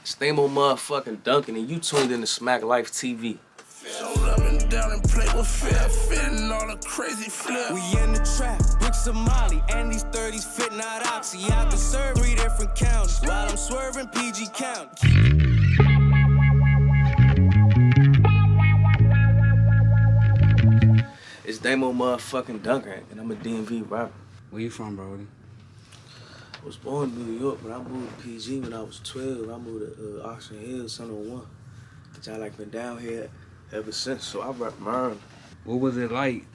It's Daimo motherfucking Dunkin, and you tuned in to Smack Life TV. Sold up and down and play with fear, fitting all the crazy flip. We in the trap, Rick Somali, and these 30s fit not oxy. I can serve 3 different counties while I'm swerving PG County. It's Daimo motherfucking Dunkin, and I'm a DMV rapper. Where you from, Brody? I was born in New York, but I moved to PG when I was 12. I moved to Oxon Hills, 101. But I been down here ever since, so I rap Maryland. What was it like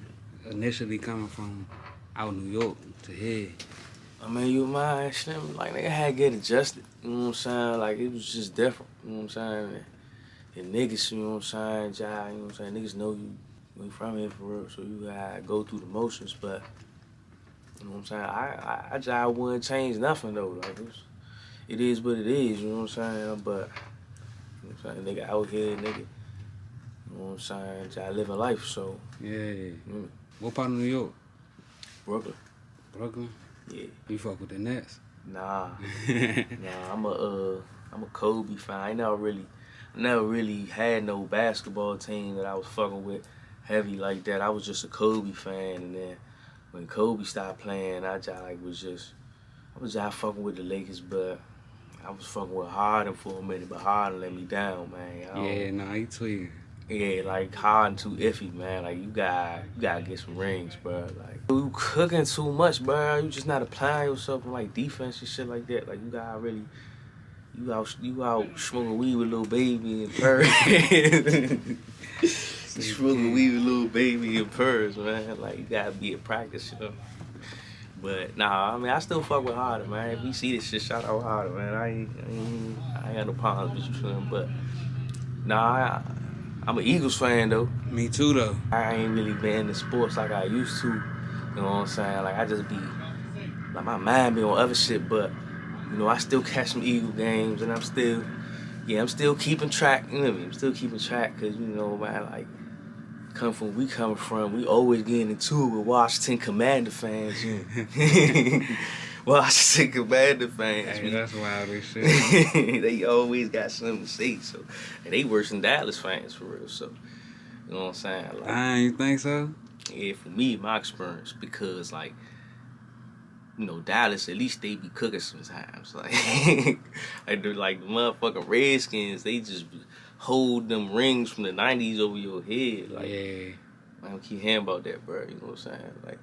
initially coming from out New York to here? I mean, you mind, Slim, like, nigga had to get adjusted, you know what I'm saying? Like, it was just different, you know what I'm saying? And niggas, you know what I'm saying, Jai, you know what I'm saying? Niggas know you from here for real, so you gotta go through the motions, but, you know what I'm saying? I just wouldn't change nothing, though. Like, it is what it is, you know what I'm saying? But, you know what I'm saying? Nigga out here, nigga, you know what I'm saying? Just living life, so. Yeah. What part of New York? Brooklyn. Brooklyn? Yeah. You fuck with the Nets? Nah. Nah, I'm a Kobe fan. I never really had no basketball team that I was fucking with heavy like that. I was just a Kobe fan, and then when Kobe stopped playing, I was just fucking with the Lakers, but I was fucking with Harden for a minute, but Harden let me down, man. Yeah, nah, he tweeting. Yeah, like Harden too iffy, man. Like you gotta get some rings, bro. Like you cooking too much, bro. You just not applying yourself in like defense and shit like that. Like you gotta really, you out smoking weed with Lil Baby and Purrs. Smoking weed with Lil Baby and Purrs, man. Like you gotta be in practice, you know. But nah, I mean I still fuck with Harden, man. If you see this shit, shout out Harden, man. I ain't got no problems with you, son. But nah. I'm an Eagles fan, though. Me too, though. I ain't really been into sports like I used to. You know what I'm saying? Like, I just be, like, my mind be on other shit, but, you know, I still catch some Eagle games, and I'm still keeping track. You know what I mean? I'm still keeping track, because, you know, man, like, we coming from, we always getting into it with Washington Commander fans, you know? Washington Commander fans. Hey, that's wild as shit. They always got something to say, so. And they worse than Dallas fans, for real, so. You know what I'm saying? Like, I ain't think so. Yeah, for me, my experience, because, like, you know, Dallas, at least they be cooking sometimes. Like, like the motherfucking Redskins, they just hold them rings from the 90s over your head. Like, yeah. I don't keep hearing about that, bro. You know what I'm saying? Like,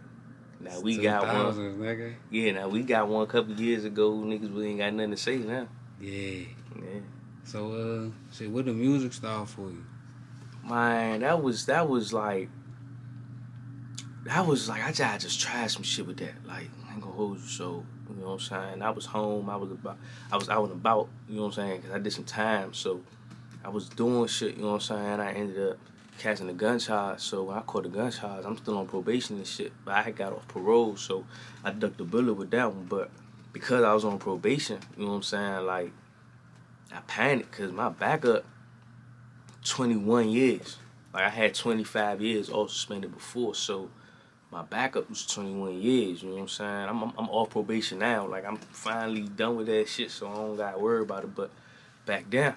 now we got one. Nigga. Yeah, now we got one a couple years ago. Niggas really ain't got nothing to say now. Yeah. Yeah. So, shit, what the music style for you? Man, that was like I just tried some shit with that. Like, I ain't gonna hold you, so, you know what I'm saying? I was home, I was out and about, you know what I'm saying? Because I did some time, so I was doing shit, you know what I'm saying? I ended up catching the gun charge, so when I caught the gun charge, I'm still on probation and shit, but I had got off parole, so I ducked the bullet with that one, but because I was on probation, you know what I'm saying, like, I panicked, because my backup, 21 years. Like, I had 25 years all suspended before, so my backup was 21 years, you know what I'm saying? I'm off probation now, like, I'm finally done with that shit, so I don't gotta worry about it, but back then,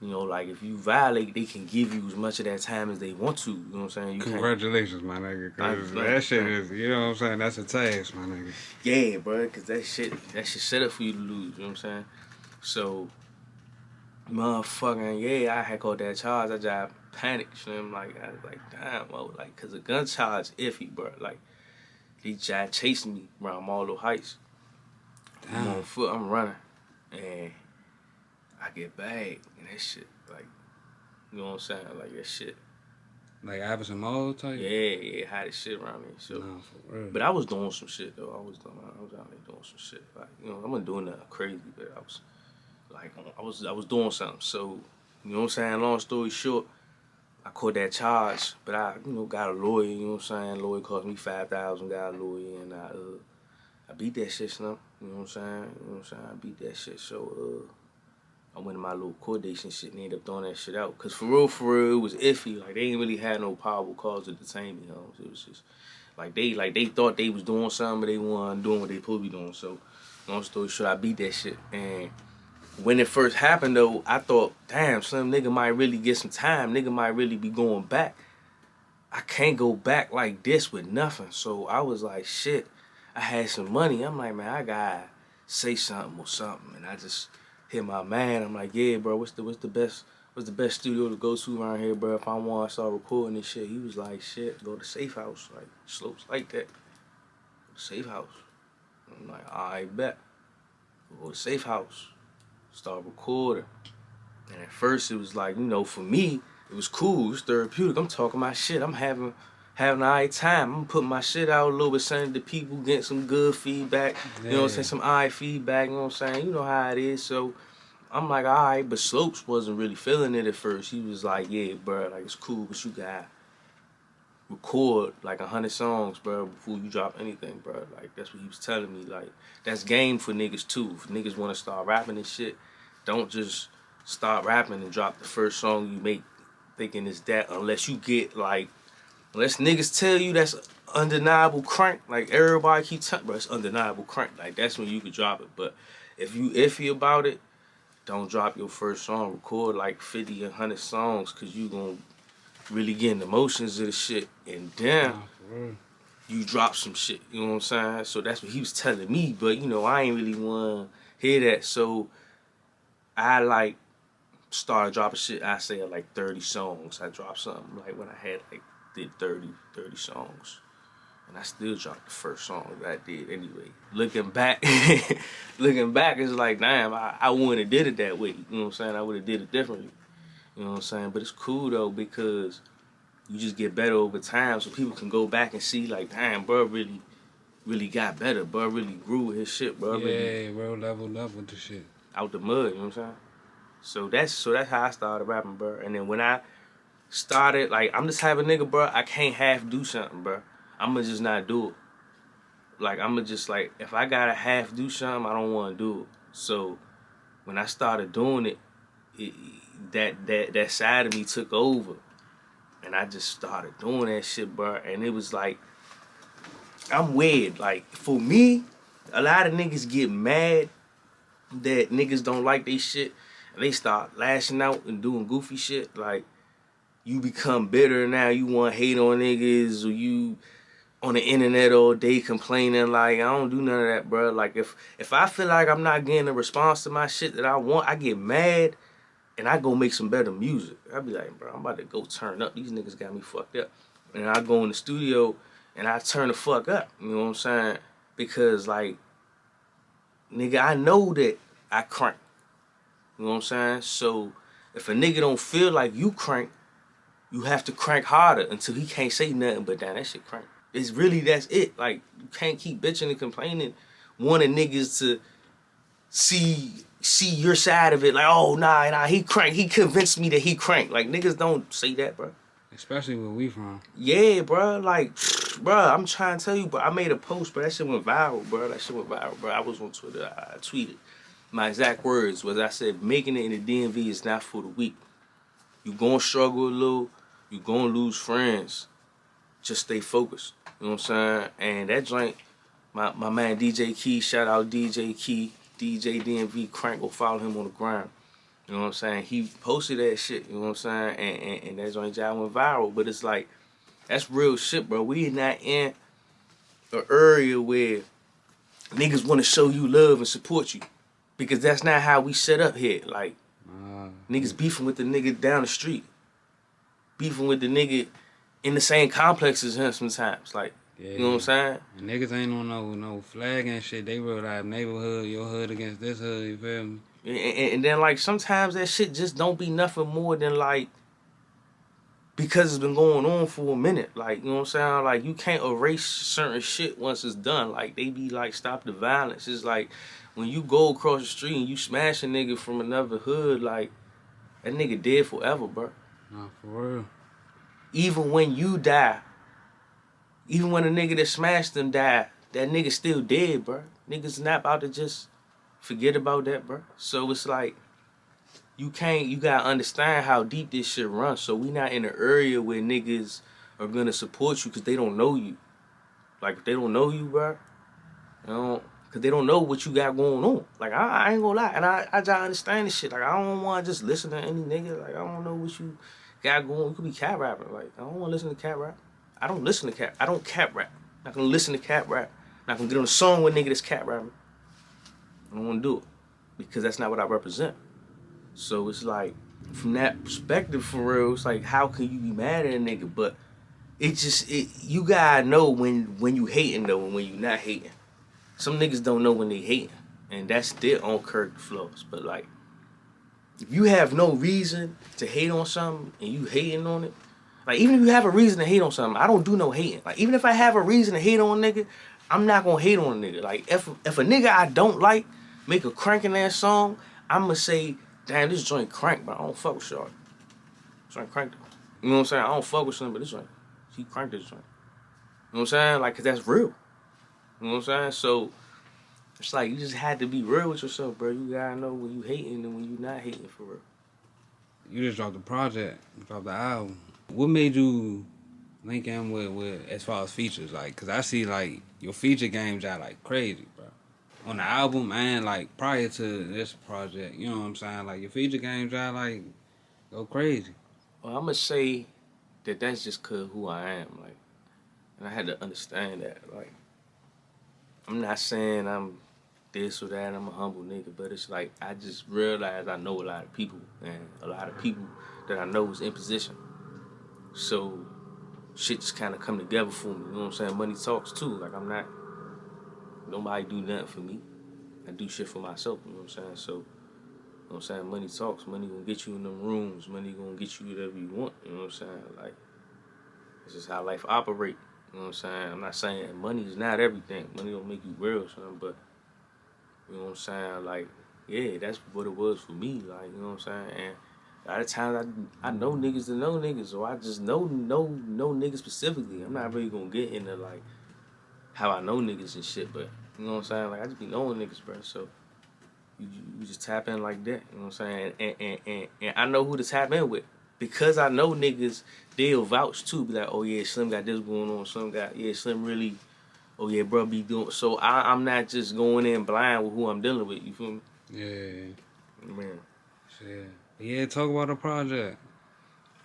you know, like, if you violate, they can give you as much of that time as they want to, you know what I'm saying? Congratulations, my nigga, because that shit is, you know what I'm saying, that's a task, my nigga. Yeah, bro, because that shit set up for you to lose, you know what I'm saying? So, motherfucking, yeah, I had caught that charge, I just panicked, you know, like, I was like, damn, bro, like, because the gun charge iffy, bro, like, they just chasing me around Marlow Heights. Damn. I'm on foot, I'm running, and I get bagged, and that shit, like, you know what I'm saying? Like, that shit. Like Iverson Mall type? Yeah, had this shit around me. So, nah, for real. But I was doing some shit, though. I was out there doing some shit. Like, you know, I wasn't doing nothing crazy, but I was, like, I was doing something. So, you know what I'm saying? Long story short, I caught that charge, but I, you know, got a lawyer, you know what I'm saying? Lawyer cost me $5,000, got a lawyer, and I beat that shit, Slim. You know what I'm saying? You know what I'm saying? I beat that shit, so, I went to my little court date and shit and ended up throwing that shit out. Cause for real, it was iffy. Like, they ain't really had no probable cause to detain me, you know? It was just, like they thought they was doing something, but they weren't doing what they supposed to be doing. So, long story short, I beat that shit. And when it first happened though, I thought, damn, some nigga might really get some time. Nigga might really be going back. I can't go back like this with nothing. So I was like, shit. I had some money. I'm like, man, I gotta say something or something. And I just hit my man. I'm like, yeah, bro, what's the best studio to go to around here, bro? If I want to start recording this shit. He was like, shit, go to Safe House. Like, slopes like that. Go to Safe House. I'm like, I bet. Go to Safe House. Start recording. And at first it was like, you know, for me, it was cool. It was therapeutic. I'm talking my shit. I'm having an alright time. I'm putting my shit out a little bit, sending to people, getting some good feedback. You know what I'm saying? Some alright feedback. You know what I'm saying? You know how it is. So I'm like, alright. But Slopes wasn't really feeling it at first. He was like, yeah, bro, like it's cool, but you gotta record like 100 songs, bro, before you drop anything, bro. Like that's what he was telling me. Like that's game for niggas too. If niggas want to start rapping and shit, don't just start rapping and drop the first song you make thinking it's that, unless you get like, unless niggas tell you that's undeniable crank, like everybody keep telling, bro, it's undeniable crank, like that's when you could drop it. But if you iffy about it, don't drop your first song. Record like 50 or 100 songs, cause you gonna really get in the emotions of the shit, and then you drop some shit, you know what I'm saying? So that's what he was telling me, but you know, I ain't really want to hear that, so I like started dropping shit. I say like 30 songs. I dropped something like when I had like did 30 songs, and I still dropped the first song that I did anyway. Looking back, it's like, damn, I wouldn't have did it that way. You know what I'm saying? I would have did it differently. You know what I'm saying? But it's cool though, because you just get better over time, so people can go back and see like, damn, bro, really got better. Bro, really grew with his shit, bro. Yeah, really bro, leveled up with the shit. Out the mud, you know what I'm saying? So that's how I started rapping, bro. And then when I started, like, I'm just type of nigga, bro, I can't half do something, bro. I'ma just not do it. Like, I'ma just, like, if I gotta half do something, I don't want to do it. So when I started doing it, that side of me took over. And I just started doing that shit, bro. And it was like, I'm weird. Like, for me, a lot of niggas get mad that niggas don't like they shit. They start lashing out and doing goofy shit. Like, you become bitter now. You want to hate on niggas, or you on the internet all day complaining. Like, I don't do none of that, bro. Like, if I feel like I'm not getting a response to my shit that I want, I get mad and I go make some better music. I be like, bro, I'm about to go turn up. These niggas got me fucked up. And I go in the studio and I turn the fuck up. You know what I'm saying? Because, like, nigga, I know that I crank. You know what I'm saying? So if a nigga don't feel like you crank, you have to crank harder until he can't say nothing but damn, that shit crank. It's really, that's it. Like, you can't keep bitching and complaining, wanting niggas to see your side of it. Like, oh, nah, he crank. He convinced me that he crank. Like, niggas don't say that, bro. Especially where we from. Yeah, bro. Like, bro, I'm trying to tell you, bro. I made a post, bro. That shit went viral, bro. Bro. I was on Twitter. I tweeted. My exact words was, I said, making it in the DMV is not for the weak. You gonna struggle a little. You gonna lose friends. Just stay focused. You know what I'm saying? And that joint, my man DJ Key, shout out DJ Key, DJ DMV Crank, go follow him on the ground. You know what I'm saying? He posted that shit, you know what I'm saying? And that joint job went viral. But it's like, that's real shit, bro. We not in an area where niggas want to show you love and support you. Because that's not how we set up here. Like, niggas beefing with the nigga down the street. Beefing with the nigga in the same complex as him sometimes. Like, yeah. You know what I'm saying? And niggas ain't on no flag and shit. They real life neighborhood, your hood against this hood, you feel me? And then, like, sometimes that shit just don't be nothing more than, like, because it's been going on for a minute. Like, you know what I'm saying? Like, you can't erase certain shit once it's done. Like, they be like, stop the violence. It's like, when you go across the street and you smash a nigga from another hood, like, that nigga dead forever, bro. Nah, for real. Even when you die, even when a nigga that smashed them die, that nigga still dead, bro. Niggas not about to just forget about that, bro. So it's like, you gotta understand how deep this shit runs. So we not in an area where niggas are gonna support you because they don't know you. Like, if they don't know you, bro, Because they don't know what you got going on. Like, I ain't gonna lie. And I just understand this shit. Like, I don't want to just listen to any nigga. Like, I don't know what you got going. You could be cat rapping. Like, I don't want to listen to cat rap. I don't listen to cat. I don't cat rap. Not gonna listen to cat rap. Not gonna get on a song with a nigga that's cat rapping. I don't want to do it. Because that's not what I represent. So it's like, from that perspective, for real, it's like, how can you be mad at a nigga? But you gotta know when you hating though and when you not hating. Some niggas don't know when they hating, and that's their own character flaws. But like, if you have no reason to hate on something and you hating on it, like even if you have a reason to hate on something, I don't do no hating. Like even if I have a reason to hate on a nigga, I'm not gonna hate on a nigga. Like if a nigga I don't like make a cranking ass song, I'ma say, damn, this joint crank, but I don't fuck with shorty. Joint crank though. You know what I'm saying? I don't fuck with something, but this joint, she cranked this joint. You know what I'm saying? Like, cause that's real. You know what I'm saying? So, it's like, you just had to be real with yourself, bro. You gotta know when you hating and when you not hating for real. You just dropped the project, dropped the album. What made you link in with as far as features? Like, cause I see, like, your feature games are, like, crazy, bro. On the album and, like, prior to this project, you know what I'm saying? Like, your feature games are, like, go crazy. Well, I'm gonna say that that's just cause who I am, like, and I had to understand that, like, I'm not saying I'm this or that, I'm a humble nigga, but it's like, I just realized I know a lot of people, and a lot of people that I know is in position. So, shit just kind of come together for me, you know what I'm saying? Money talks too, like nobody do nothing for me. I do shit for myself, you know what I'm saying? So, you know what I'm saying? Money talks, money gonna get you in them rooms, money gonna get you whatever you want, you know what I'm saying? Like, this is how life operate. You know what I'm saying? I'm not saying money is not everything. Money don't make you real or something, but you know what I'm saying? Like, yeah, that's what it was for me. Like, you know what I'm saying? And a lot of times I know niggas that know niggas, or I just know niggas specifically. I'm not really gonna get into like how I know niggas and shit, but you know what I'm saying? Like, I just be knowing niggas, bro. So you just tap in like that. You know what I'm saying? And I know who to tap in with. Because I know niggas, they'll vouch too. Be like, oh yeah, Slim got this going on. Slim really, oh yeah, bro be doing. So I'm not just going in blind with who I'm dealing with. You feel me? Yeah. Man. Shit. Yeah, talk about the project.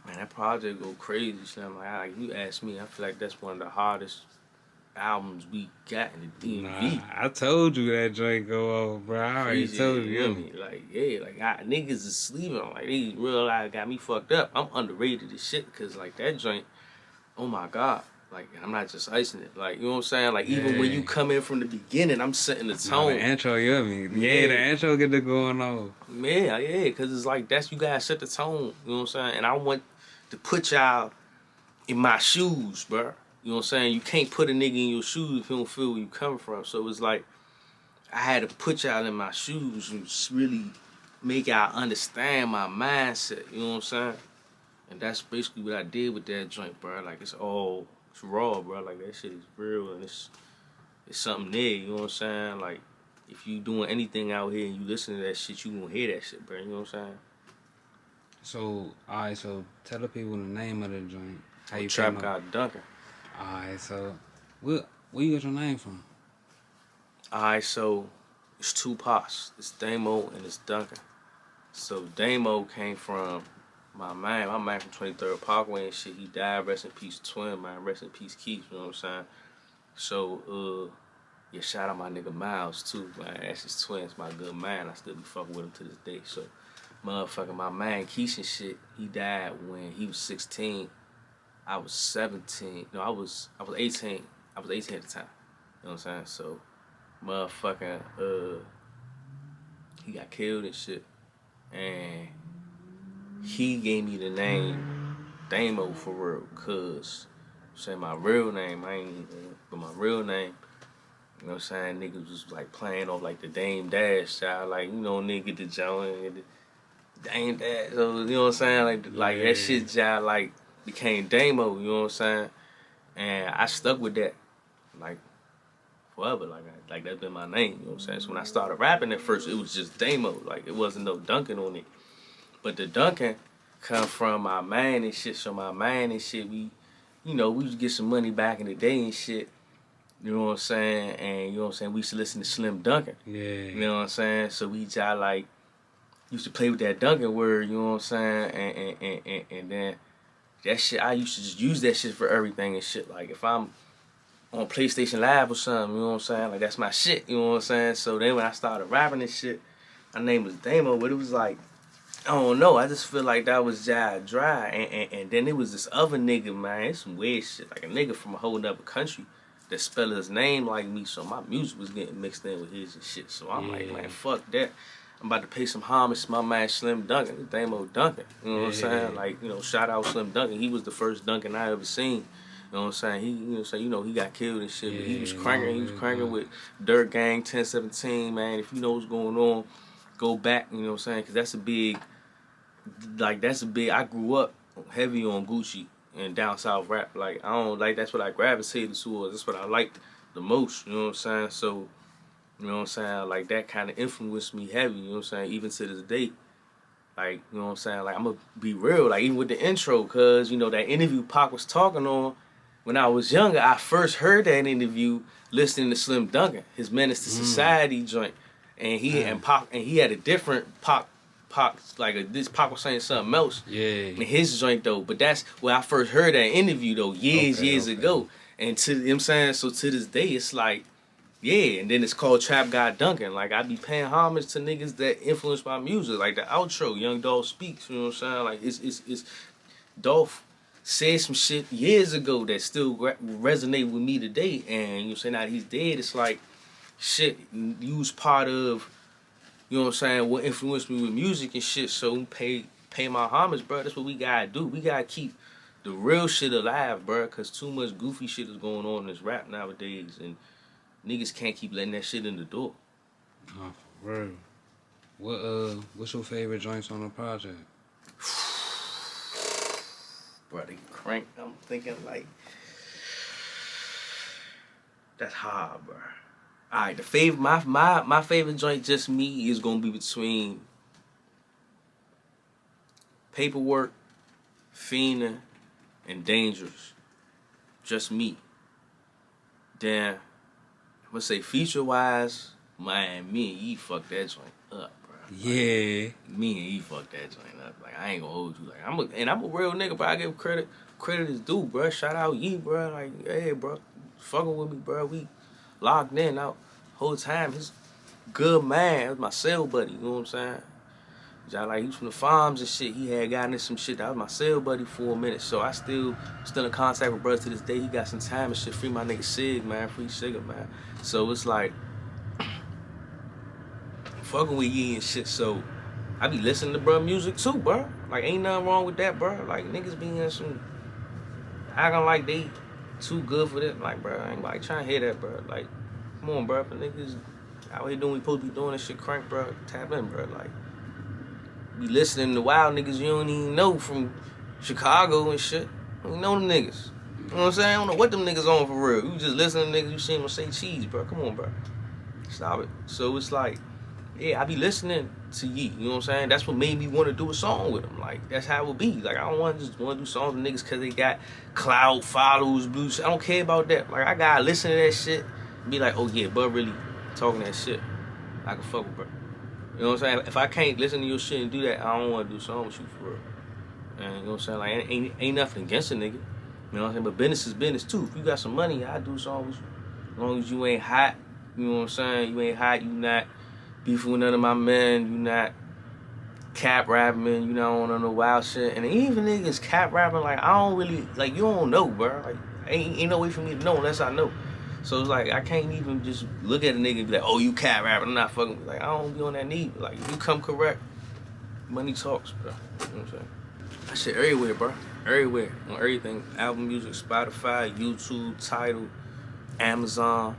Man, that project go crazy, Slim. Like you ask me, I feel like that's one of the hardest albums we got in the DMV. Nah, I told you that joint go off, bro. I already told you. Like, yeah, like, niggas is sleeping on. Like, they realize got me fucked up. I'm underrated as shit, because, like, that joint, oh, my God. Like, I'm not just icing it. Like, you know what I'm saying? Like, even when you come in from the beginning, I'm setting the tone. The intro, you know me. Yeah, the intro get to going on. Yeah, because it's like, you gotta set the tone. You know what I'm saying? And I want to put y'all in my shoes, bro. You know what I'm saying? You can't put a nigga in your shoes if you don't feel where you coming from. So it's like, I had to put y'all in my shoes and really make y'all understand my mindset. You know what I'm saying? And that's basically what I did with that joint, bro. Like, it's raw, bro. Like, that shit is real and it's something there. You know what I'm saying? Like, if you doing anything out here and you listen to that shit, you gonna hear that shit, bro. You know what I'm saying? So, alright, so tell the people the name of the joint. How you TrapGod Dunkin. Alright, so where you get your name from? Alright, so it's two pots. It's Daimo and it's Dunkin. So Daimo came from my man from 23rd Parkway and shit. He died, rest in peace, twin, man. Rest in peace, Keith, you know what I'm saying? So, yeah, shout out my nigga Miles, too, man. That's his twin, it's my good man. I still be fucking with him to this day. So, motherfucking my man Keith and shit, he died when he was 16. I was 17. No, I was 18. I was 18 at the time. You know what I'm saying? So, motherfucking, he got killed and shit. And he gave me the name Daimo for real, cause say my real name, I ain't even, but my real name, you know what I'm saying, niggas was like playing off like the Dame Dash child, like, you know, nigga get the joint, get the Dame Dash, so, you know what I'm saying, like that shit child, like, became Daimo, you know what I'm saying, and I stuck with that, like, forever, like that's been my name, you know what I'm saying, so when I started rapping at first, it was just Daimo, like, it wasn't no Dunkin on it, but the Dunkin come from my man and shit, so my man and shit, we, you know, we used to get some money back in the day and shit, You know what I'm saying? And you know what I'm saying? We used to listen to Slim Dunkin. Yeah. You know what I'm saying? So we just like used to play with that Dunkin word, you know what I'm saying? And then that shit, I used to just use that shit for everything and shit. Like if I'm on PlayStation Live or something, you know what I'm saying? Like that's my shit, you know what I'm saying? So then when I started rapping this shit, my name was Daimo, but it was like, I don't know, I just feel like that was Jai Dry. And then there was this other nigga, man, it's some weird shit, like a nigga from a whole nother country that spelled his name like me, so my music was getting mixed in with his and shit. So I'm like, man, fuck that. I'm about to pay some homage to my man Slim Dunkin, Daimo Dunkin. You know what I'm saying? Like, you know, shout out Slim Dunkin. He was the first Dunkin I ever seen. You know what I'm saying? He, you know, he got killed and shit, but he was cranking with Dirt Gang 1017, man. If you know what's going on, go back, you know what I'm saying? Because that's a big, I grew up heavy on Gucci and down south rap. Like, I don't like, that's what I gravitated towards. That's what I liked the most, you know what I'm saying? So, you know what I'm saying? Like, that kind of influenced me heavy, you know what I'm saying? Even to this day. Like, you know what I'm saying? Like, I'm going to be real, like, even with the intro, because, you know, that interview Pac was talking on, when I was younger, I first heard that interview listening to Slim Dunkin, his Menace to Society joint. And he had a different Pac, this Pac was saying something else in his joint, though. But that's where I first heard that interview, though, years ago. And to, you know what I'm saying? So to this day, it's like, yeah, and then it's called TrapGod Dunkin. Like, I be paying homage to niggas that influence my music. Like, the outro, Young Dolph Speaks, you know what I'm saying? Like, it's Dolph said some shit years ago that still resonate with me today. And, you know what I'm saying, now he's dead, it's like, shit, you was part of, you know what I'm saying, what influenced me with music and shit. So pay my homage, bro. That's what we gotta do. We gotta keep the real shit alive, bro, because too much goofy shit is going on in this rap nowadays. And niggas can't keep letting that shit in the door. Oh, for real. What's your favorite joints on the project? Bro, they crank. I'm thinking like, that's hard, bro. Alright, my favorite joint, just me, is gonna be between Paperwork, Fiendin', and Dangerous. Just me. Then I'm gonna say feature-wise, man, me and Yee fucked that joint up, bro. Yeah. Like, me and Yee fucked that joint up. Like, I ain't gonna hold you. Like, I'm a real nigga, but I give credit is due, bro. Shout out Yee, bro. Like, hey, bro, fucking with me, bro. We locked in out whole time. He's good man. That's my cell buddy, you know what I'm saying? Like, he's from the farms and shit. He had gotten into some shit. That was my cell buddy for a minute. So I still in contact with brothers to this day. He got some time and shit. Free my nigga Sig, man. Free Sigga, man. So it's like, fucking with Yee and shit. So I be listening to bro music too, bro. Like, ain't nothing wrong with that, bro. Like, niggas be in some, acting like they too good for that. Like, bro, I ain't like trying to hear that, bro. Like, come on, bro. If a niggas out here doing what we supposed to be doing this shit crank, bro, tap in, bro. Like, be listening to wild niggas you don't even know from Chicago and shit. You don't know them niggas. You know what I'm saying? I don't know what them niggas on for real. You just listen to niggas, you see them say cheese, bro. Come on, bro. Stop it. So it's like, yeah, I be listening to Yee. You know what I'm saying? That's what made me want to do a song with him. Like, that's how it would be. Like, I don't want to do songs with niggas because they got cloud follows, blue shit. I don't care about that. Like, I gotta listen to that shit and be like, oh yeah, bud really talking that shit. I can fuck with bro. You know what I'm saying? If I can't listen to your shit and do that, I don't want to do songs with you for real. And you know what I'm saying? Like, ain't nothing against a nigga. You know what I'm saying? But business is business too. If you got some money, I do songs with you. As long as you ain't hot, you know what I'm saying? You ain't hot, you not beefing with none of my men, you not cap rapping, you not on no wild shit. And even niggas cap rapping, like, I don't really, like, you don't know, bro. Like, ain't no way for me to know unless I know. So it's like, I can't even just look at a nigga and be like, oh, you cap rapping, I'm not fucking with. Like, I don't be on that need. Like, if you come correct, money talks, bro. You know what I'm saying? That shit everywhere, bro. Everywhere. On everything. Album music, Spotify, YouTube, Tidal, Amazon.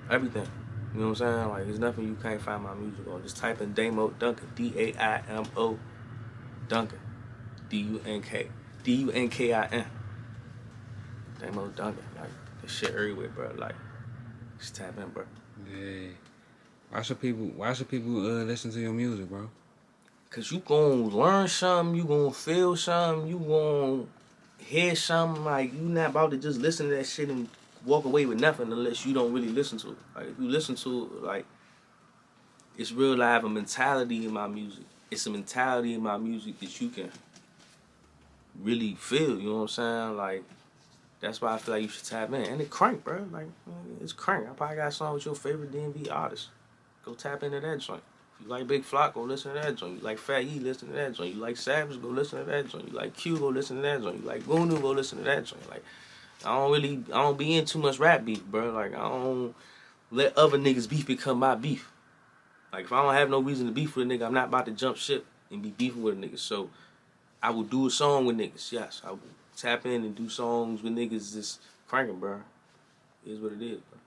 Everything. You know what I'm saying? Like, there's nothing you can't find my music on. Just type in Daimo Dunkin. Daimo Dunkin. D-U-N-K. D-U-N-K-I-N. Daimo Dunkin. Like, this shit everywhere, bro. Like, just tap in, bro. Yeah. Why should people listen to your music, bro? Cause you gonna learn something, you gonna feel something, you gonna hear something. Like, you not about to just listen to that shit and walk away with nothing unless you don't really listen to it. Like if you listen to it, like it's real live a mentality in my music. It's a mentality in my music that you can really feel, you know what I'm saying? Like that's why I feel like you should tap in. And it crank, bro. Like it's crank. I probably got a song with your favorite DMV artist. Go tap into that joint. If you like Big Flock, go listen to that joint. You like Fat E, listen to that joint. You like Savage, go listen to that joint. You like Q, go listen to that joint. You like Gunu, go listen to that joint. Like I don't be in too much rap beef, bro. Like I don't let other niggas beef become my beef. Like if I don't have no reason to beef with a nigga, I'm not about to jump ship and be beefing with a nigga. So I will do a song with niggas. Yes, I will tap in and do songs with niggas just cranking, bro. It is what it is, bro.